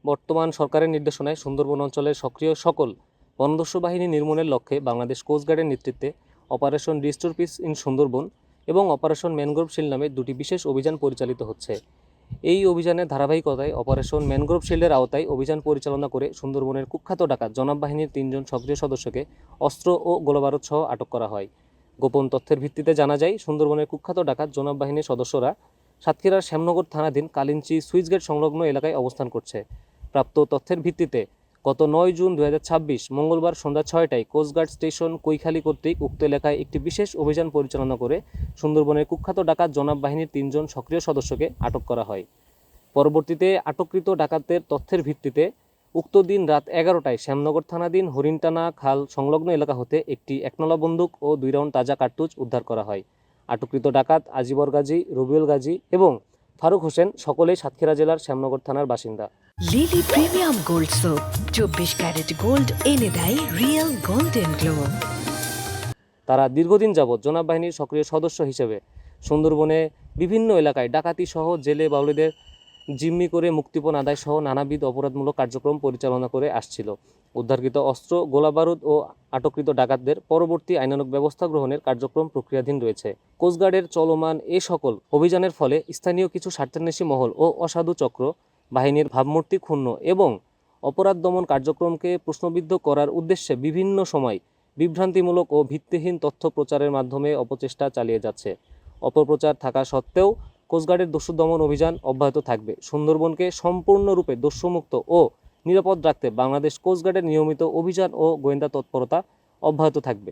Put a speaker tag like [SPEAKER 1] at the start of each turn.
[SPEAKER 1] বর্তমান সরকারের নির্দেশনায় সুন্দরবন অঞ্চলের সক্রিয় সকল বনদস্যু বাহিনী নির্মূলের লক্ষ্যে বাংলাদেশ কোস্টগার্ডের নেতৃত্বে operation restore piece in Sundarban এবং অপারেশন ম্যানগ্রোভ শিল্ড নামে দুটি বিশেষ অভিযান পরিচালিত হচ্ছে। এই অভিযানের ধারাবাহিকতায় অপারেশন ম্যানগ্রোভ শিল্ডের আওতায় অভিযান পরিচালনা করে সুন্দরবনের কুখ্যাত ডাকাত জনাব বাহিনীর 3 জন সক্রিয় সদস্যকে অস্ত্র ও গোলাবারুদ সহ আটক করা হয়। গোপন তথ্যের ভিত্তিতে জানা যায়, সুন্দরবনের কুখ্যাত ডাকাত জনাব বাহিনীর সদস্যরা সাতক্ষীরার শ্যামনগর থানাধীন কালিঞ্চি সুইচগেট সংলগ্ন এলাকায় অবস্থান করছে। প্রাপ্ত তথ্যের ভিত্তিতে গত 9 জুন 2026 মঙ্গলবার সন্ধ্যা 6টায় কোস্টগার্ড স্টেশন কৈখালী কর্তৃক উক্ত এলাকায় একটি বিশেষ অভিযান পরিচালনা করে সুন্দরবনের কুখ্যাত ডাকাত জনাব বাহিনীর 3 জন সক্রিয় সদস্যকে আটক করা হয়। পরবর্তীতে আটককৃত ডাকাতদের তথ্যের ভিত্তিতে উক্ত দিন রাত 11টায় শ্যামনগর থানাধীন হরিণটানা খাল সংলগ্ন এলাকা হতে একটি একনলা বন্দুক ও 2 রাউন্ড তাজা কার্তুজ উদ্ধার করা হয়। আটককৃত ডাকাত আজিবর গাজী, রবিউল গাজী এবং ফারুক হোসেন সকলেই সাতক্ষীরা জেলার শ্যামনগর থানার বাসিন্দা।
[SPEAKER 2] Lily premium gold soap 24 carat gold এনে দেয় রিয়েল গোল্ডেন গ্লো।
[SPEAKER 1] তারা দীর্ঘদিন যাবৎ জনাব বাহিনীর সক্রিয় সদস্য হিসেবে সুন্দরবনে বিভিন্ন এলাকায় ডাকাতি সহ জেলে বাউলিদের জিম্মি করে মুক্তিপণ আদায় সহ নানাবিধ অপরাধমূলক কার্যক্রম পরিচালনা করে আসছিল। উদ্ধারকৃত অস্ত্র, গোলাবারুদ ও আটককৃত ডাকাতদের পরবর্তী আইনানুগ ব্যবস্থা গ্রহণের কার্যক্রম প্রক্রিয়াধীন রয়েছে। কোস্টগার্ডের চলমান এ সকল অভিযানের ফলে স্থানীয় কিছু স্বার্থান্বেষী মহল ও অসাধু চক্র বাহিনীর ভাবমূর্তি ক্ষুণ্ণ এবং অপরাধ দমন কার্যক্রমকে প্রশ্নবিদ্ধ করার উদ্দেশ্যে বিভিন্ন সময় বিভ্রান্তিমূলক ও ভিত্তিহীন তথ্য প্রচারের মাধ্যমে অপচেষ্টা চালিয়ে যাচ্ছে। অপপ্রচার থাকা সত্ত্বেও কোস্টগার্ডের দস্যু দমন অভিযান অব্যাহত থাকবে। সুন্দরবনকে সম্পূর্ণরূপে দস্যুমুক্ত ও নিরাপদ রাখতে বাংলাদেশ কোস্টগার্ডের নিয়মিত অভিযান ও গোয়েন্দা তৎপরতা অব্যাহত থাকবে।